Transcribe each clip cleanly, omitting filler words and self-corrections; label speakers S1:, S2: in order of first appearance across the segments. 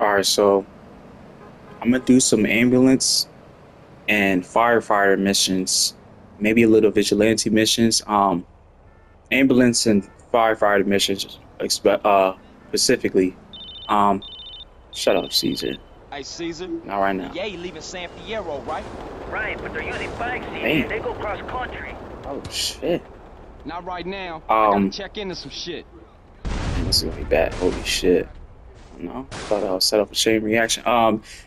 S1: All right, so I'm gonna do some ambulance and firefighter missions, maybe a little vigilante missions. Ambulance and firefighter missions, specifically. Um, Shut up, Caesar.
S2: Hey, Caesar,
S1: Not right
S2: the
S1: now.
S2: Yay leaving San Fierro, right?
S3: Right, but they're using bikes, CJ.
S1: Damn.
S3: They go cross country.
S1: Oh shit.
S2: Not right now. I gotta
S1: Um,
S2: check into some shit.
S1: this is gonna be bad. Holy shit. No, I thought I was set up a chain reaction.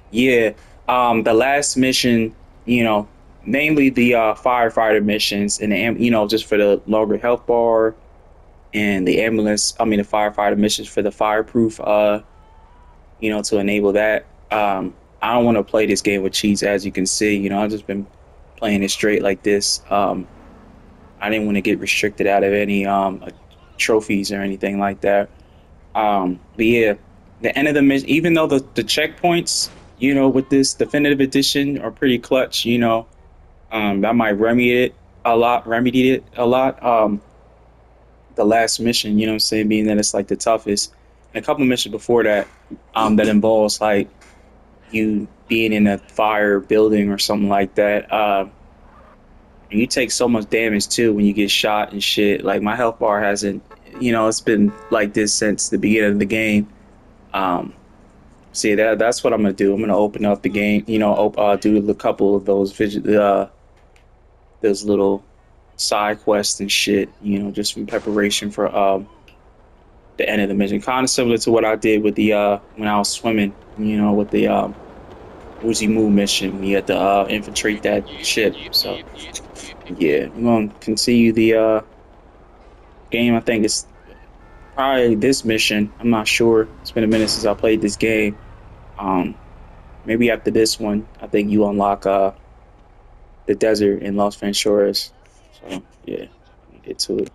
S1: Yeah. The last mission, you know, namely the firefighter missions and just for the longer health bar and the ambulance. I mean, the firefighter missions for the fireproof. To enable that. I don't want to play this game with cheats, as you can see. I've just been playing it straight like this. I didn't want to get restricted out of any trophies or anything like that. But yeah, the end of the mission, even though the checkpoints, with this definitive edition are pretty clutch, that might remedy it a lot. The last mission, you know what I'm saying, being that it's like the toughest. And a couple of missions before that, that involves like you being in a fire building or something like that. And you take so much damage too when you get shot and shit. Like my health bar hasn't, it's been like this since the beginning of the game. Um, See that's what I'm gonna do. I'm gonna open up the game. Do a couple of those little side quests and shit. Just in preparation for the end of the mission. Kind of similar to what I did with the when I was swimming. With the Uzi Moo mission. We had to infiltrate that ship. So yeah, we're gonna continue the game. I think it's probably this mission. I'm not sure. It's been a minute since I played this game. Um, Maybe after this one, I think you unlock the desert in Los Venturas. So yeah, let me get to it.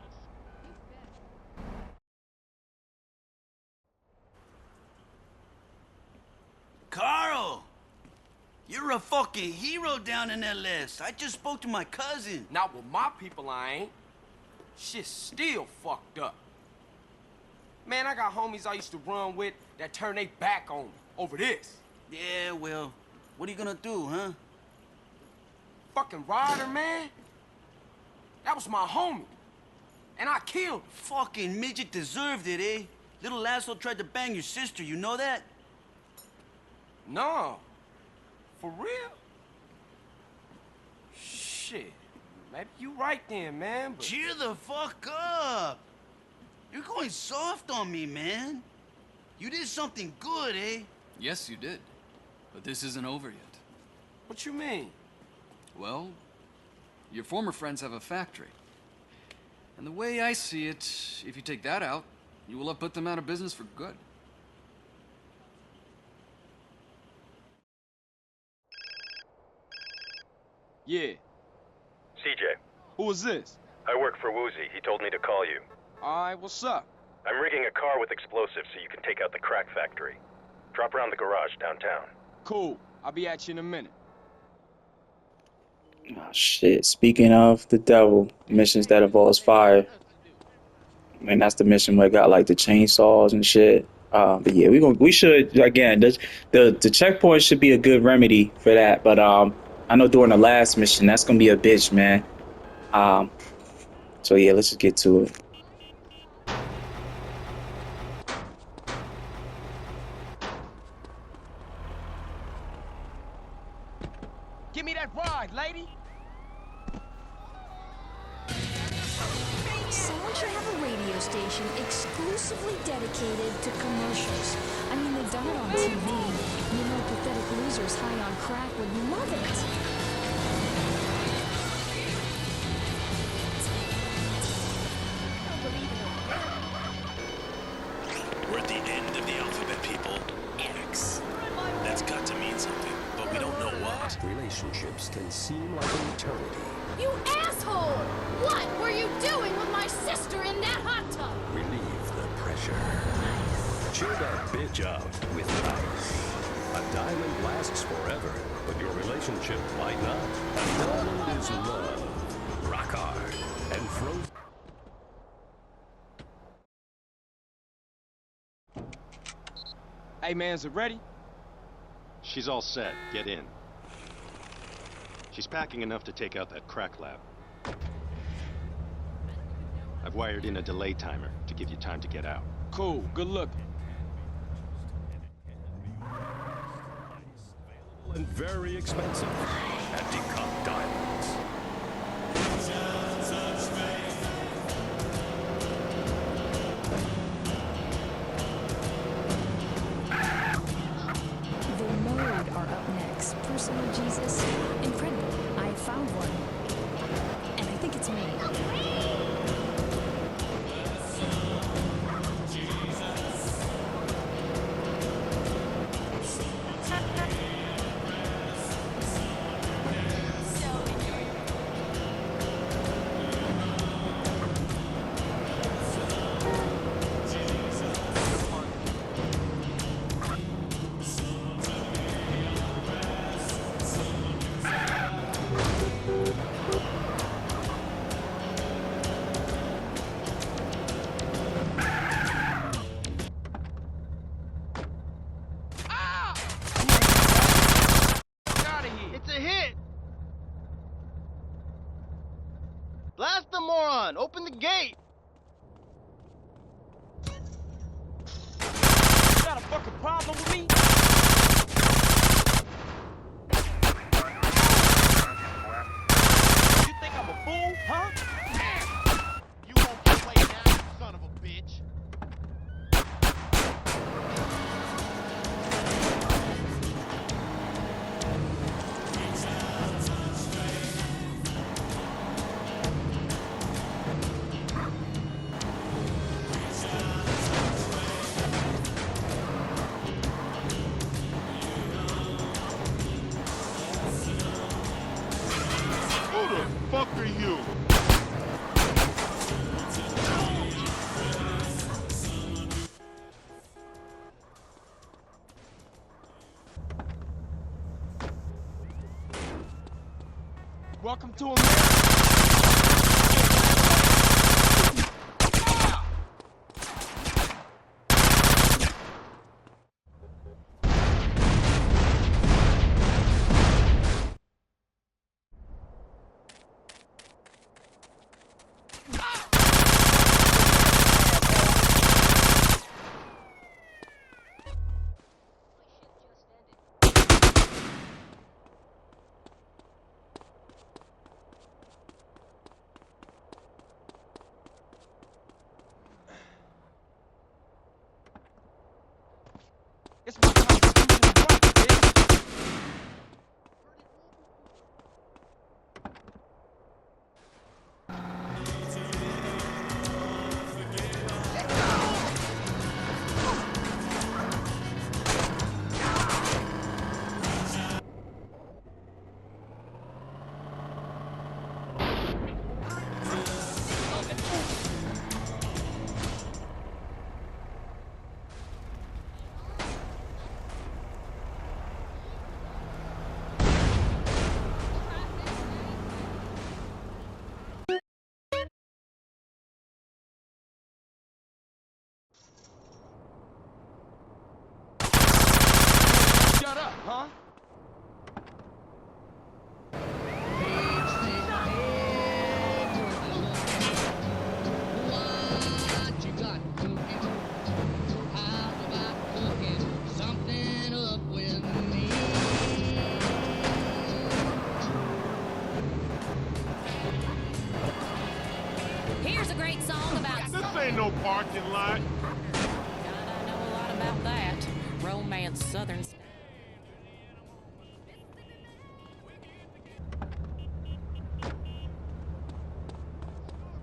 S4: Carl! You're a fucking hero down in LS. I just spoke to my cousin.
S2: Not with my people, I ain't. Shit's still fucked up. Man, I got homies I used to run with that turn their back on me over this.
S4: Yeah, well, what are you gonna do, huh?
S2: Fucking Ryder, man. That was my homie. And I killed him.
S4: Fucking midget deserved it, eh? Little asshole tried to bang your sister, you know that?
S2: No. For real? Shit. Maybe you right then, man, but...
S4: Cheer the fuck up! You're going soft on me, man. You did something good, eh?
S5: Yes, you did. But this isn't over yet.
S2: What you mean?
S5: Well, your former friends have a factory. And the way I see it, if you take that out, you will have put them out of business for good.
S2: Yeah.
S6: CJ,
S2: Who was this?
S6: I work for Woozy. He told me to call you.
S2: Alright, what's up?
S6: I'm rigging a car with explosives so you can take out the crack factory. Drop around the garage downtown.
S2: Cool. I'll be at you in a minute.
S1: Oh shit! Speaking of the devil, missions that involves fire. I mean, that's the mission where I got like the chainsaws and shit. But yeah, we should again. The checkpoint should be a good remedy for that. But I know during the last mission that's gonna be a bitch, man. Um, so yeah, let's just get to it.
S2: Give me that ride, lady!
S7: Someone should have a radio station exclusively dedicated to commercials. I mean, they've done it on TV. Pathetic losers high on crack would love it.
S8: We're at the end of the alphabet, people. X. That's got to mean something, but we don't know what.
S9: Relationships can seem like an eternity.
S10: You asshole! What were you doing with my sister in that hot tub?
S9: Relieve the pressure. Cheer that bitch up with ice. A diamond lasts forever, but your relationship might not. A diamond is love, rock hard, and frozen.
S2: Hey, Hey, man, is it ready?
S6: She's all set. Get in. She's packing enough to take out that crack lab. I've wired in a delay timer to give you time to get out.
S2: Cool, good looking.
S9: And very expensive. Anti-Cop Diamonds.
S7: The Mode are up next. Personal Jesus. Incredible. I found one. And I think it's me.
S3: It's a hit! Blast the moron! Open the gate!
S2: You got a fucking problem with me? You think I'm a fool, huh?
S3: You won't get away now, you son of a bitch! Who the fuck are you?
S2: Welcome to America. It's my constitutional right, bitch. Shut up, huh?
S10: Here's a great song about...
S3: This ain't no parking lot.
S10: I know a lot about that. Romance, southern...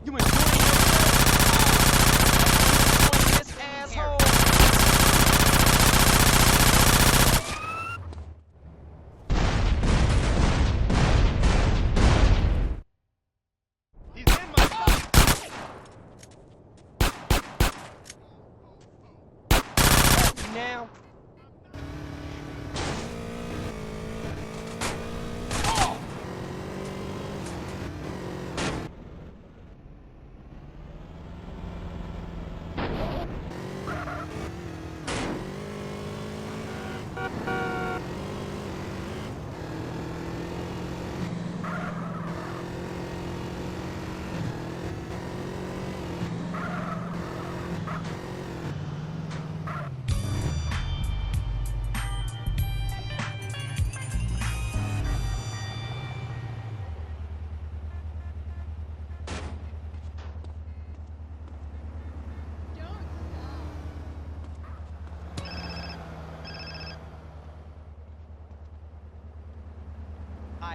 S2: You enjoying this asshole?
S3: He's in my car.
S2: Now,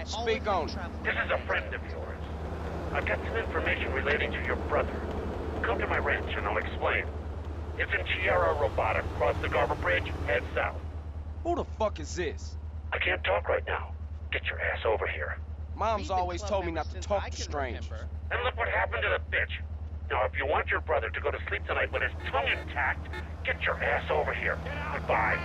S2: Speak on it.
S11: This is a friend of yours. I've got some information relating to your brother. Come to my ranch and I'll explain. It's in Tierra Robotic. Cross the Garber Bridge, head south.
S2: Who the fuck is this?
S11: I can't talk right now. Get your ass over here.
S2: Mom's always told me not to talk to strangers.
S11: And look what happened to the bitch. Now, if you want your brother to go to sleep tonight with his tongue intact, get your ass over here. Goodbye.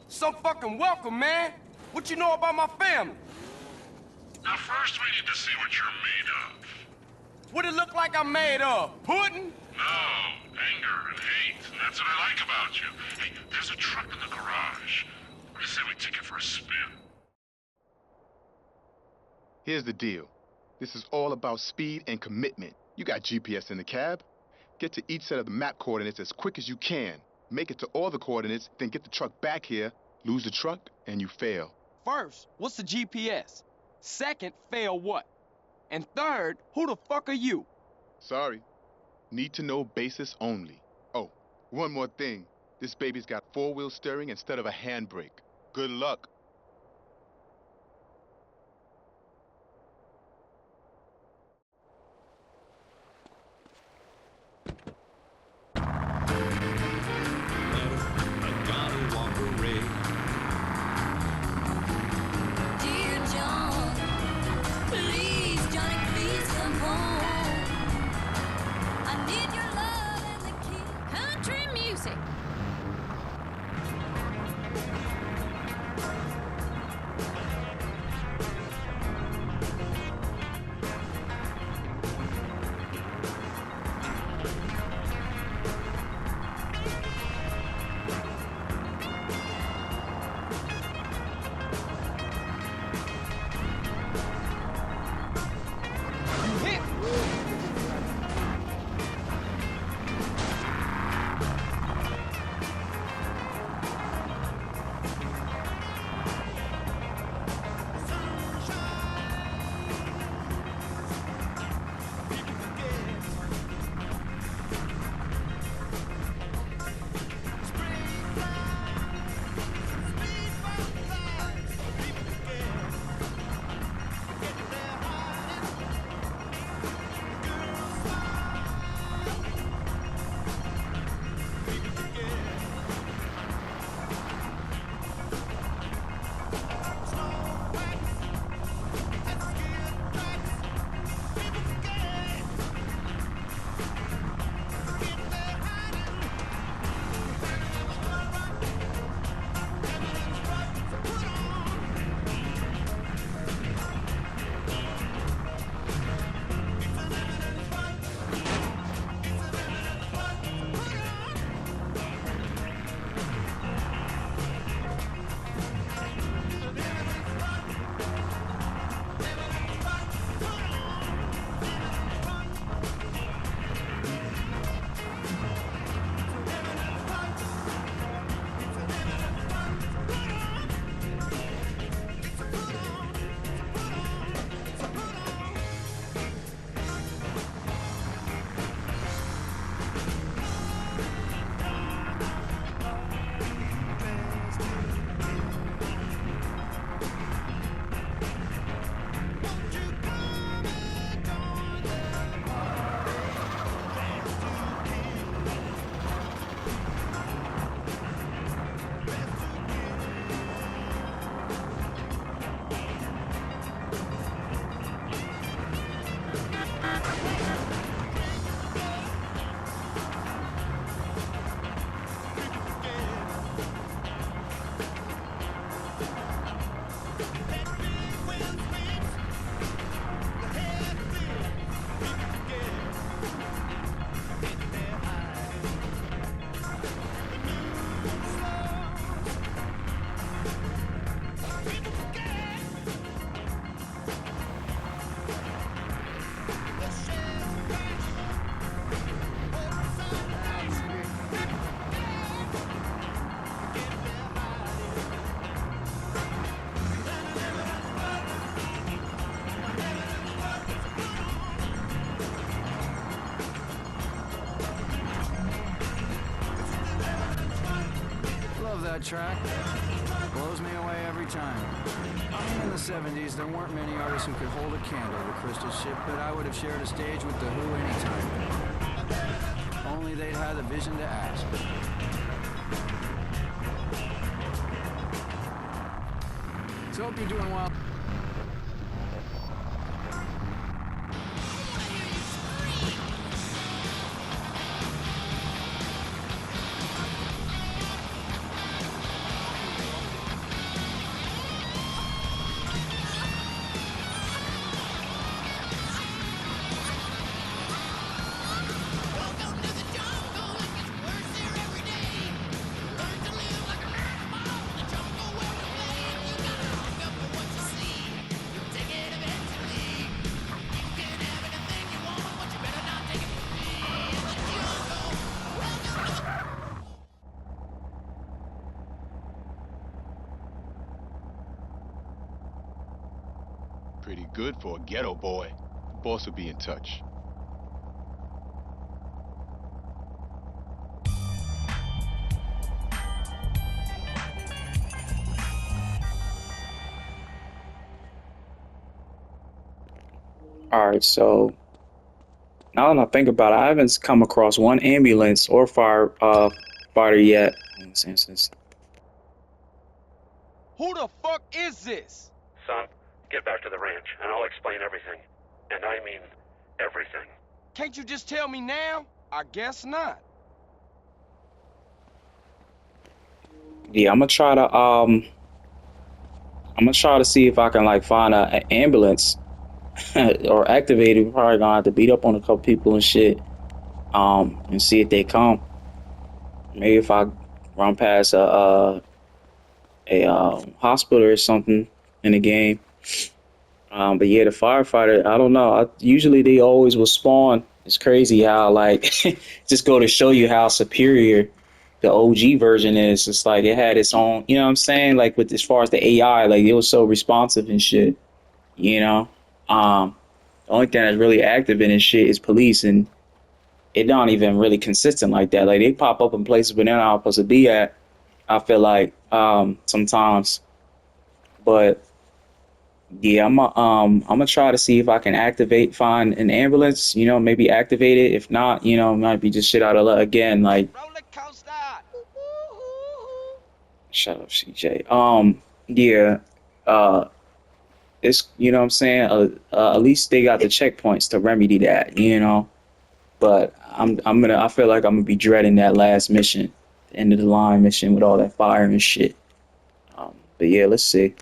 S2: Some fucking welcome, man. What you know about my family?
S12: Now first we need to see what you're made of.
S2: What it look like I'm made of? Pudding?
S12: No, anger and hate. That's what I like about you. Hey, there's a truck in the garage. What do you say we take it for a spin?
S13: Here's the deal. This is all about speed and commitment. You got GPS in the cab. Get to each set of the map coordinates as quick as you can. Make it to all the coordinates, then get the truck back here, lose the truck, and you fail.
S2: First, what's the GPS? Second, fail what? And third, who the fuck are you?
S13: Sorry. Need to know basis only. Oh, one more thing. This baby's got four-wheel steering instead of a handbrake. Good luck.
S14: that track? Blows me away every time. In the 70s, there weren't many artists who could hold a candle to Crystal Ship, but I would have shared a stage with The Who anytime. Only they'd had the vision to ask. So hope you're doing well.
S13: Pretty good for a ghetto boy. The boss will be in touch.
S1: All right, so now that I think about it, I haven't come across one ambulance or fighter yet.
S2: Who the fuck is this?
S11: Son, get back to the ranch, and I'll explain everything. And I mean everything.
S2: Can't you just tell me now? I guess not.
S1: Yeah, I'm gonna try to see if I can like find an ambulance or activate it. We're probably gonna have to beat up on a couple people and shit. And see if they come. Maybe if I run past a hospital or something in the game. But yeah, the firefighter, I don't know. Usually they always will spawn. It's crazy how like just go to show you how superior the OG version is. It's like it had its own, you know what I'm saying? Like with as far as the AI, like it was so responsive and shit. You know? The only thing that's really active in this shit is police, and it not even really consistent like that. Like they pop up in places where they're not supposed to be at, I feel like, sometimes. But yeah, I'm gonna try to see if I can find an ambulance, you know, maybe activate it. If not, you know, it might be just shit out of luck again. Like, shut up, CJ. Yeah, it's, you know what I'm saying. At least they got the checkpoints to remedy that, you know. But I feel like I'm gonna be dreading that last mission, the end of the line mission with all that fire and shit. But yeah, let's see.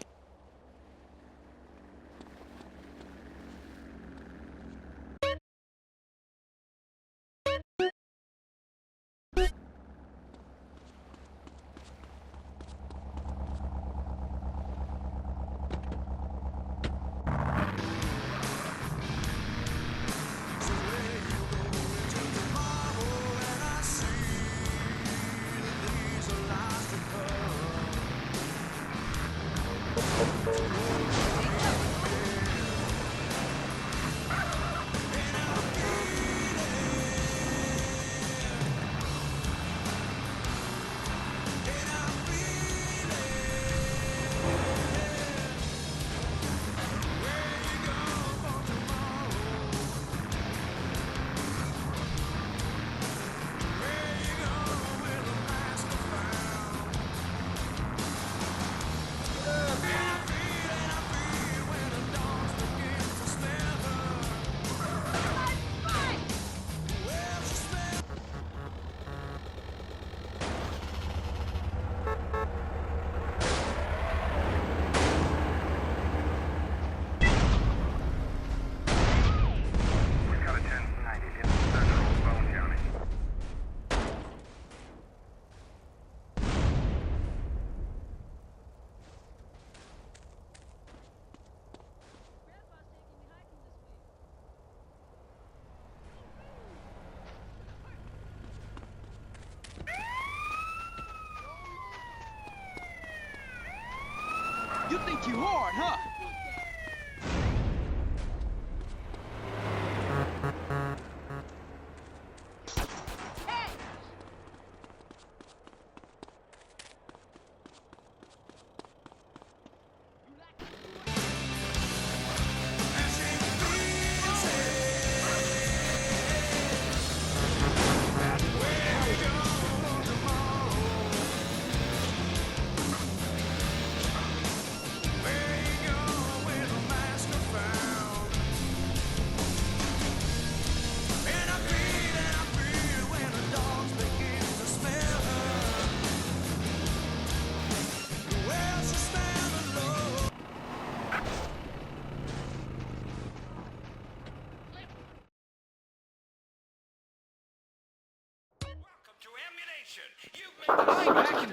S2: You think you hard, huh?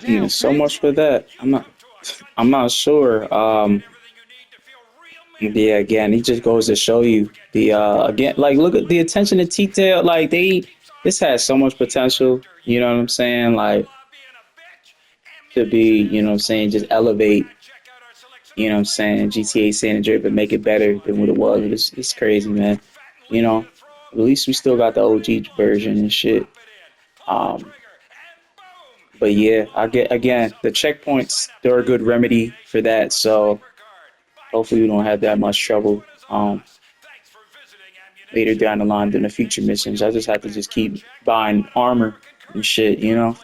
S1: Yeah, so much for that. I'm not sure. Yeah, again, it just goes to show you the again, like look at the attention to detail. Like this has so much potential. You know what I'm saying? Like to be, you know what I'm saying, just elevate. You know what I'm saying? GTA San Andreas, but make it better than what it was. It's crazy, man. You know, at least we still got the OG version and shit. Um, but yeah, I get again the checkpoints. They're a good remedy for that. So hopefully we don't have that much trouble. Later down the line during the future missions, I just have to just keep buying armor and shit. You know.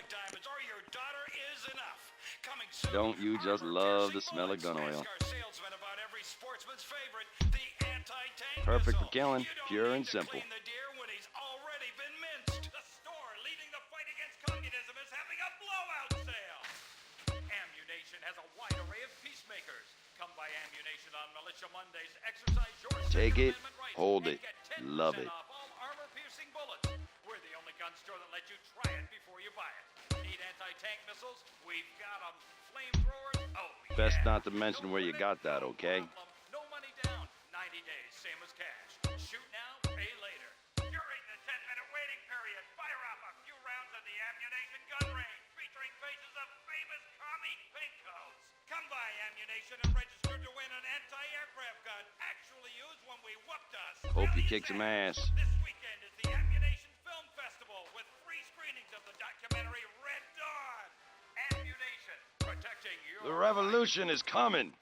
S15: Don't you just love the smell of gun oil? Perfect for killing, pure and simple. Take it, hold it, love it. Best not to mention where you got that, okay? Hope you kick some ass. The revolution is coming.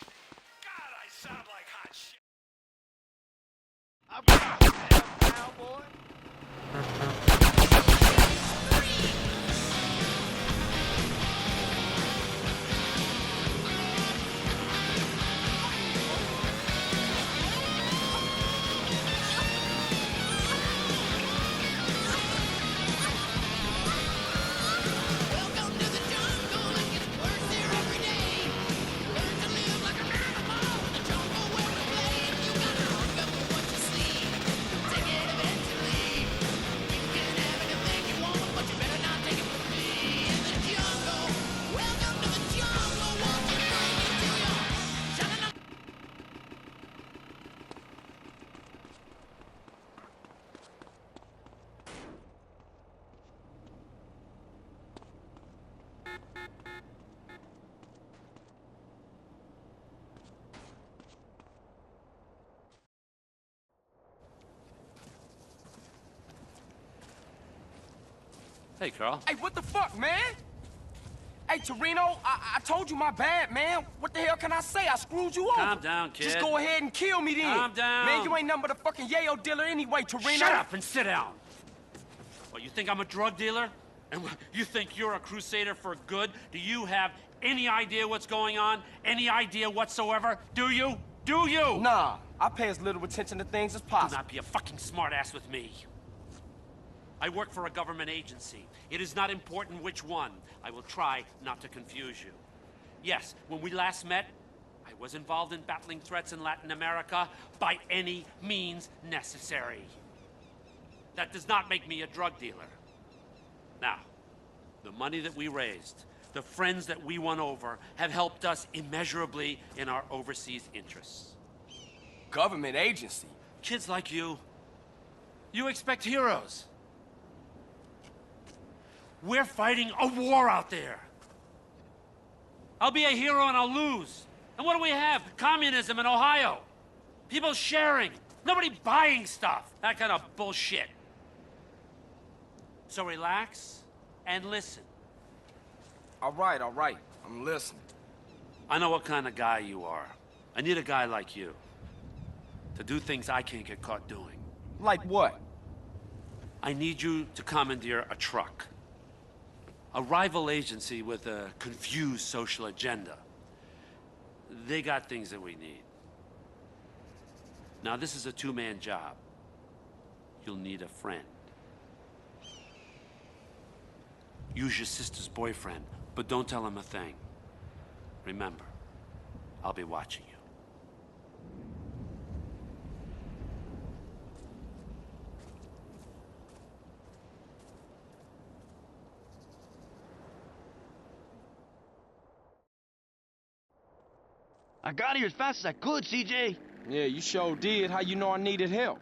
S2: Hey, Carl. Hey, what the fuck, man? Hey, Torino, I told you my bad, man. What the hell can I say? I screwed you over.
S8: Calm down, kid.
S2: Just go ahead and kill me then.
S8: Calm down.
S2: Man, you ain't nothing but a fucking yayo dealer anyway, Torino.
S8: Shut up and sit down. Well, you think I'm a drug dealer? And you think you're a crusader for good? Do you have any idea what's going on? Any idea whatsoever? Do you? Do you?
S2: Nah, I pay as little attention to things as possible.
S8: Do not be a fucking smartass with me. I work for a government agency. It is not important which one. I will try not to confuse you. Yes, when we last met, I was involved in battling threats in Latin America by any means necessary. That does not make me a drug dealer. Now, the money that we raised, the friends that we won over, have helped us immeasurably in our overseas interests.
S2: Government agency?
S8: Kids like you expect heroes. We're fighting a war out there. I'll be a hero and I'll lose. And what do we have? Communism in Ohio. People sharing. Nobody buying stuff. That kind of bullshit. So relax and listen.
S2: All right. I'm listening.
S8: I know what kind of guy you are. I need a guy like you to do things I can't get caught doing.
S2: Like what?
S8: I need you to commandeer a truck. A rival agency with a confused social agenda. They got things that we need. Now, this is a two-man job. You'll need a friend. Use your sister's boyfriend, but don't tell him a thing. Remember, I'll be watching you.
S4: I got here as fast as I could, CJ.
S16: Yeah, you sure did. How you know I needed help?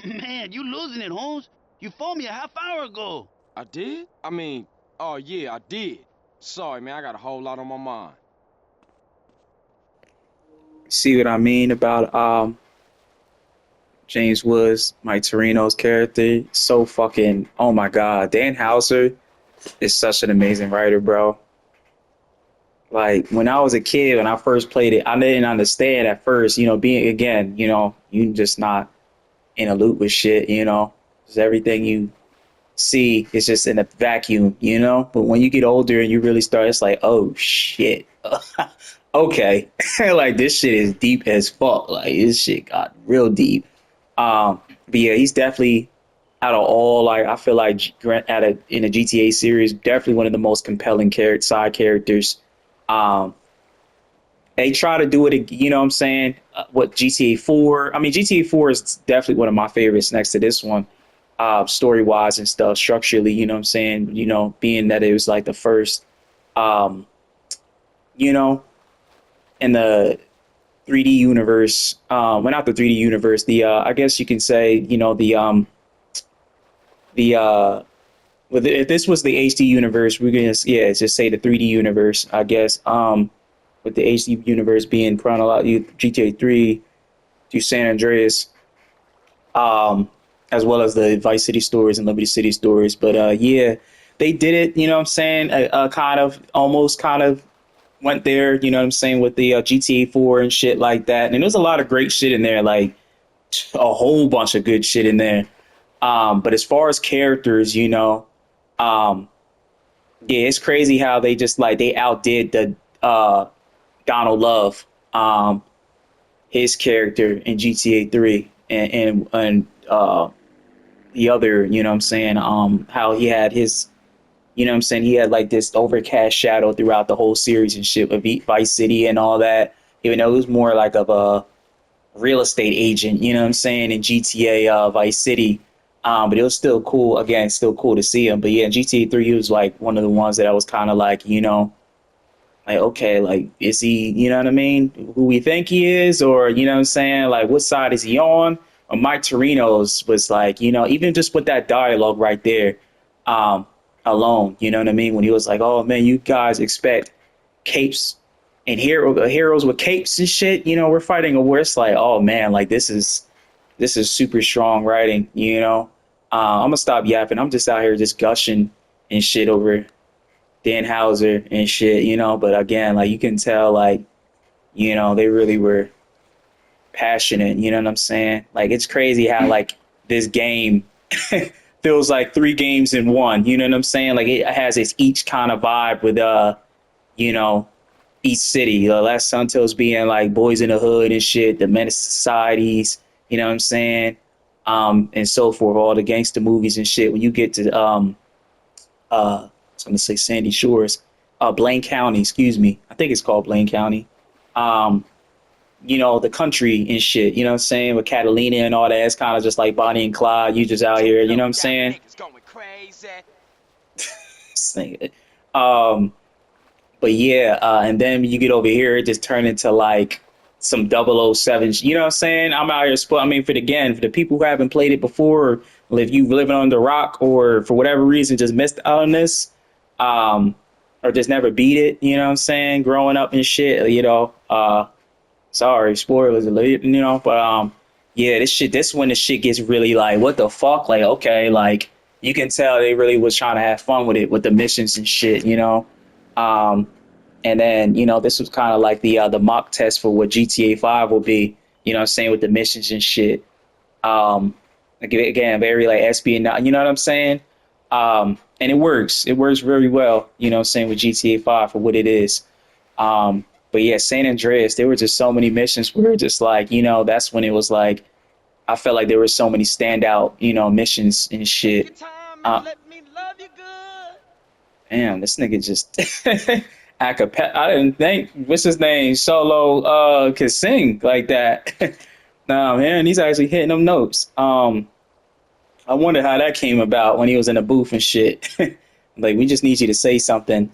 S4: Man, you losing it, Holmes. You phoned me a half hour ago.
S16: I did? I mean, oh yeah, I did. Sorry, man, I got a whole lot on my mind.
S1: See what I mean about James Woods, Mike Torino's character? So fucking, oh my God. Dan Houser is such an amazing writer, bro. Like, when I was a kid, when I first played it, I didn't understand at first, being, again, you just not in a loop with shit, just everything you see is just in a vacuum, but when you get older and you really start, it's like, oh shit. Okay. Like, this shit is deep as fuck. Like, this shit got real deep. But yeah, he's definitely, out of all, like, I feel like in the GTA series, definitely one of the most compelling side characters. They try to do it, you know what I'm saying? What GTA 4? I mean, GTA 4 is definitely one of my favorites next to this one, story wise and stuff, structurally, you know what I'm saying? Being that it was like the first, in the 3D universe, well, not the 3D universe, I guess you can say, if this was the HD universe, we're gonna, yeah, just say the 3D universe, I guess. With the HD universe being chronological, GTA 3 to San Andreas, as well as the Vice City stories and Liberty City stories. But yeah, they did it. You know what I'm saying? Almost kind of went there. You know what I'm saying, with the GTA 4 and shit like that. And there's a lot of great shit in there, like a whole bunch of good shit in there. But as far as characters, yeah, it's crazy how they just like they outdid the Donald Love, his character in GTA 3 and the other, you know what I'm saying, how he had his, you know what I'm saying, he had like this overcast shadow throughout the whole series and shit with Vice City and all that, even though it was more like of a real estate agent, you know what I'm saying, in GTA Vice City. But it was still cool, again, still cool to see him. But yeah, in GTA 3, he was like one of the ones that I was kind of like, like, okay, like, is he, you know what I mean, who we think he is? Or, you know what I'm saying, like, what side is he on? Or Mike Torino's was like, even just with that dialogue right there, alone, you know what I mean? When he was like, oh, man, you guys expect capes and heroes with capes and shit, we're fighting a war. It's like, oh, man, like, this is super strong writing, I'm going to stop yapping. I'm just out here just gushing and shit over Dan Houser and shit, but again, like, you can tell, like, they really were passionate, you know what I'm saying? Like, it's crazy how, like, this game feels like 3 games in one, you know what I'm saying? Like, it has its each kind of vibe with, each city. Last Santos being, like, Boys in the Hood and shit, the Menace Societies, you know what I'm saying? And so forth, all the gangster movies and shit. When you get to, I was going to say Sandy Shores, Blaine County, excuse me. I think it's called Blaine County. The country and shit, you know what I'm saying? With Catalina and all that, it's kind of just like Bonnie and Clyde. You just out here, you know what I'm saying? But yeah, and then you get over here, it just turned into like some 007, you know what I'm saying? I'm out here, I mean, for the people who haven't played it before, or if you've living on the rock or for whatever reason just missed out on this, or just never beat it, you know what I'm saying, growing up and shit, sorry, spoilers, but yeah, this when the shit gets really like, what the fuck, like, okay, like, you can tell they really was trying to have fun with it, with the missions and shit, and then, this was kind of like the mock test for what GTA 5 will be, you know what I'm saying, with the missions and shit. Again, very like espionage, you know what I'm saying? And it works very well, you know what I'm saying, with GTA 5 for what it is. But yeah, San Andreas, there were just so many missions where just like, that's when it was like, I felt like there were so many standout, missions and shit. Damn, this nigga just acapella. I didn't think, what's his name, Solo could sing like that. Nah, man, he's actually hitting them notes. I wonder how that came about when he was in the booth and shit. Like, we just need you to say something,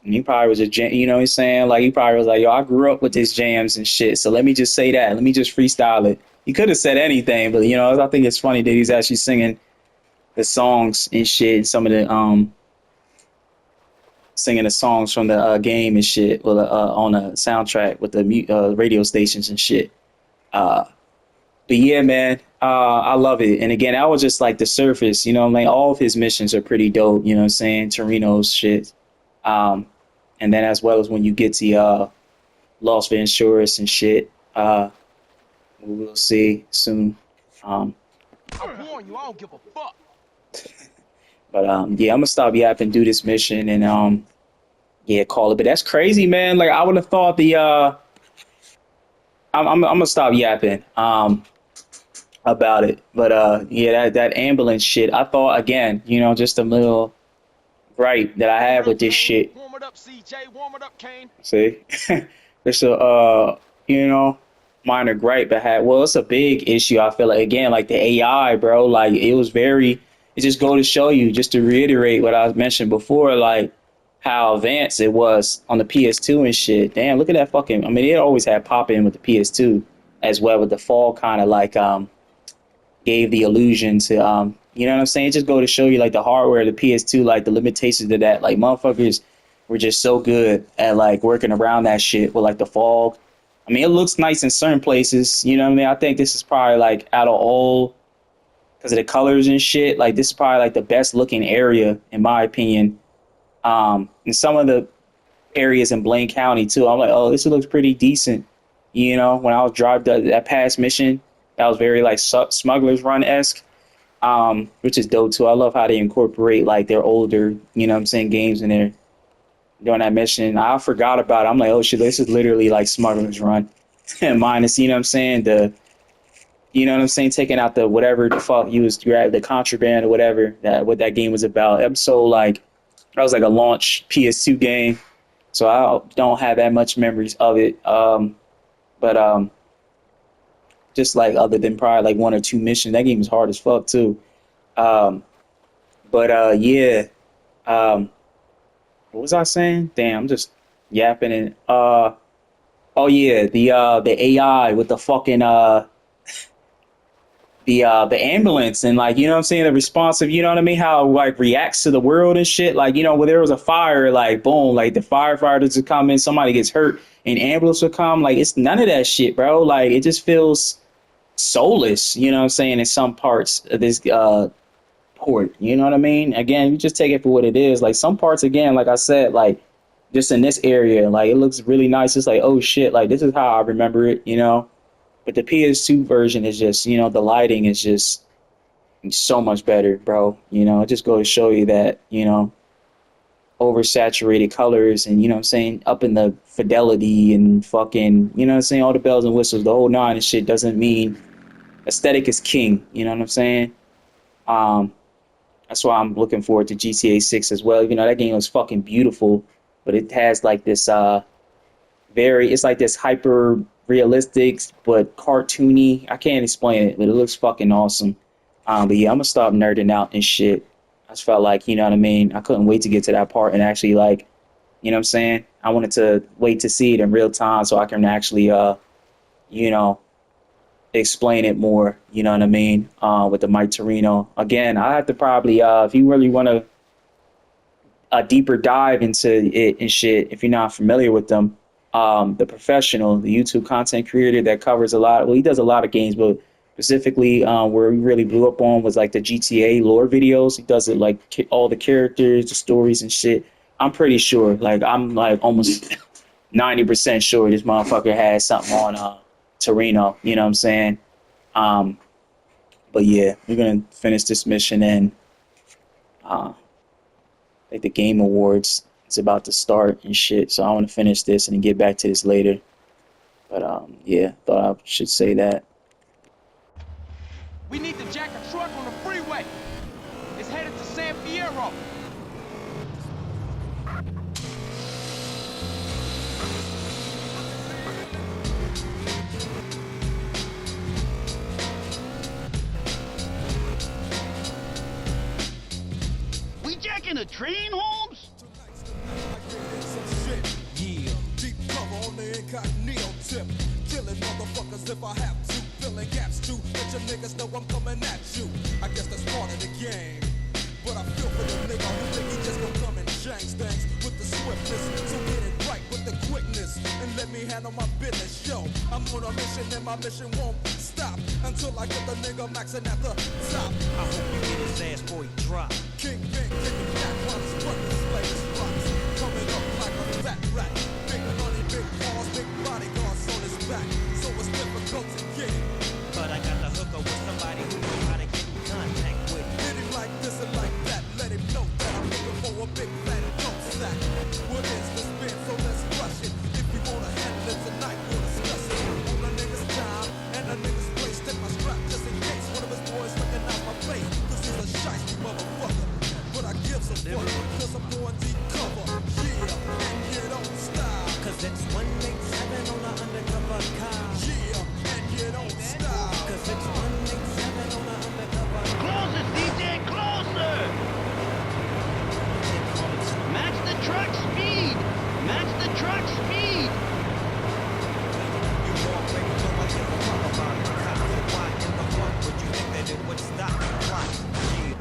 S1: And he probably was you know what I'm saying? Like, he probably was like, yo, I grew up with these jams and shit, so let me just say that. Let me just freestyle it. He could have said anything, but, you know, I think it's funny that he's actually singing the songs and shit, some of the, singing the songs from the game and shit, well, on a soundtrack with the radio stations and shit. But yeah, man, I love it. And again, that was just like the surface, you know, like all of his missions are pretty dope, you know what I'm saying? Torino's shit. And then as well as when you get to Las Venturas and shit, we'll see soon.
S16: I warn you, I don't give a fuck.
S1: But yeah, I'm gonna stop yapping, do this mission, and yeah, call it. But that's crazy, man. Like, I would have thought the I'm gonna stop yapping about it. But yeah, that ambulance shit, I thought, again, you know, just a little gripe that I have with this shit.
S16: Warm it up, CJ. Warm it up, Kane.
S1: See, it's a you know, minor gripe I had. Well, it's a big issue. I feel like, again, like the AI, bro. Like, it was very. It just go to show you, just to reiterate what I mentioned before, like how advanced it was on the PS2 and shit. Damn, look at that fucking. I mean, it always had pop in with the PS2 as well, with the fall kind of like gave the illusion to you know what I'm saying? Just go to show you, like, the hardware of the PS2, like the limitations of that. Like, motherfuckers were just so good at like working around that shit with like the fog. I mean, it looks nice in certain places, you know what I mean? I think this is probably like out of all, because of the colors and shit, like this is probably like the best looking area in my opinion. And some of the areas in Blaine County too, I'm like, oh, this looks pretty decent. You know, when I was driving that past mission, that was very like Smuggler's Run-esque, which is dope too. I love how they incorporate like their older, you know what I'm saying, games in there during that mission. I forgot about it. I'm like, oh shit, this is literally like Smuggler's Run. Minus, you know what I'm saying, you know what I'm saying, taking out the whatever the fuck you had, the contraband or whatever, what that game was about. I'm so like, that was like a launch PS2 game, so I don't have that much memories of it. But just like other than probably like one or two missions, that game is hard as fuck too. But yeah, what was I saying? Damn, I'm just yapping. And oh yeah, the AI with the fucking the ambulance, and like, you know what I'm saying, the responsive, you know what I mean, how it, like, reacts to the world and shit. Like, you know, when there was a fire, like boom, like the firefighters would come in, somebody gets hurt, and ambulance would come. Like, it's none of that shit, bro. Like, it just feels soulless, you know what I'm saying, in some parts of this port, you know what I mean? Again, you just take it for what it is. Like, some parts, again, like I said, like just in this area, like, it looks really nice. It's like, oh shit, like this is how I remember it, you know. But the PS2 version is just, you know, the lighting is just so much better, bro. You know, it just goes to show you that, you know, oversaturated colors and, you know what I'm saying, up in the fidelity and fucking, you know what I'm saying, all the bells and whistles, the whole nine and shit, doesn't mean aesthetic is king, you know what I'm saying? That's why I'm looking forward to GTA 6 as well. You know, that game was fucking beautiful, but it has like this it's like this hyper realistic but cartoony. I can't explain it, but it looks fucking awesome. But yeah, I'm gonna stop nerding out and shit. I just felt like, you know what I mean, I couldn't wait to get to that part and actually, like, you know what I'm saying, I wanted to wait to see it in real time so I can actually you know, explain it more, you know what I mean, with the Mike Torino. Again, I have to probably if you really want to a deeper dive into it and shit, if you're not familiar with them, the Professional, the YouTube content creator that covers a lot. Well, he does a lot of games, but specifically where he really blew up on was like the GTA lore videos. He does it like all the characters, the stories and shit. I'm pretty sure, like I'm like almost 90% sure this motherfucker has something on Torino. You know what I'm saying? But yeah, we're gonna finish this mission and like the Game Awards. It's about to start and shit, so I want to finish this and then get back to this later. But yeah, thought I should say that.
S16: We need to jack a truck on the freeway. It's headed to San Fierro.
S4: We jacking a train, Holmes?
S17: killing motherfuckers if I have to. Filling gaps too, let your niggas know I'm coming at you. I guess that's part of the game. But I feel for the nigga who think he just gon' come and change things with the swiftness. So get it right with the quickness and let me handle my business. Yo, I'm on a mission and my mission won't stop until I get the nigga maxing at the top.
S18: I hope you get his ass before he drop.
S17: King Bang, kicking back while his brothers play his rocks. Coming up like a fat rat. Big money, big cars, big bodyguards on his back. So it's difficult to get it.
S18: But I got the hooker with somebody who knows how to get in contact with.
S17: Hit him like this and like that. Let him know that I'm looking for a big fat dope sack. What is this band? So let's rush it. If you wanna handle it tonight, we'll discuss it. On a nigga's time and a nigga's place. Take my strap just in case one of his boys recognize my face. Cause he's a shiesty motherfucker. But I give some fuck cause I'm going deep cover. Yeah, and you don't stop.
S18: Cause it's 187 on the undercover car.
S17: Yeah, and you don't stop.
S18: Cause it's 187 on the undercover car.
S4: Closer, DJ, closer! Match the truck speed! Match the truck speed!
S18: You already know I give a fuck about the cops. So why in the fuck would you think that it would stop the clock? Yeah.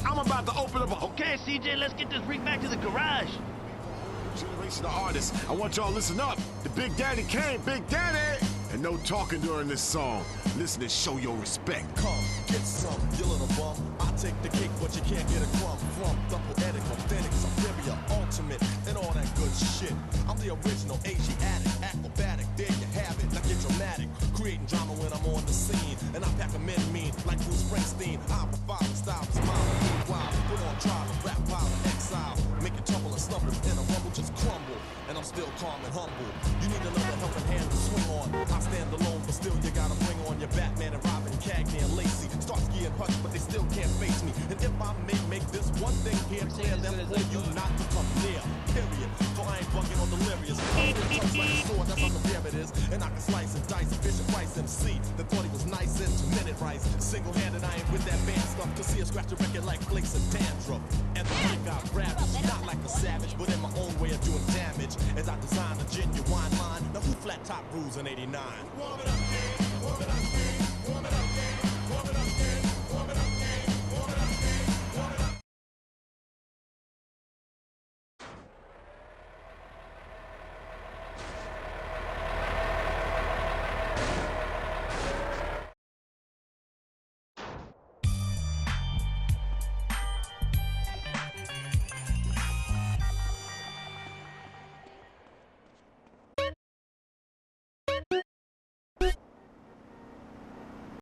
S3: I'm about to open up a
S4: Okay, CJ, let's get this rig back to the garage.
S3: generation of artists. I want y'all to listen up. The Big Daddy came, Big Daddy! And no talking during this song. Listen and show your respect.
S17: Come, get some, you little bum. I take the cake, but you can't get a crumb. From the poetic, authentic, superior, ultimate, and all that good shit. I'm the original Asiatic, acrobatic, there you have it. Now get dramatic, creating drama when I'm on the scene. And I pack 'em in mean, like Bruce Springsteen. I provide a style, smile, meanwhile. Put on trial, rap pile, exile. Make it tumble and stumble, in a rumble, just crumble. And I'm still calm and humble. You need another helping hand to swing on. I stand alone, but still you gotta bring on your Batman and Robin, Cagney and Lacey. Starsky and Hutch, but they still can't face me. And if I may make this one thing here clear, then for you not to come near. Period. For I ain't bugging on delirious. I'm still touch like a sword, that's how severe it is. And I can slice and dice a Bishop Rice MC that thought he was nice into minute rice. Single-handed, I ain't with that band stuff. Cause he'll scratch the record like flakes of dandruff. And the mic got ravaged, not like a savage, but in my own way of doing damage. As I design a genuine line. Now who flat top rules in '89?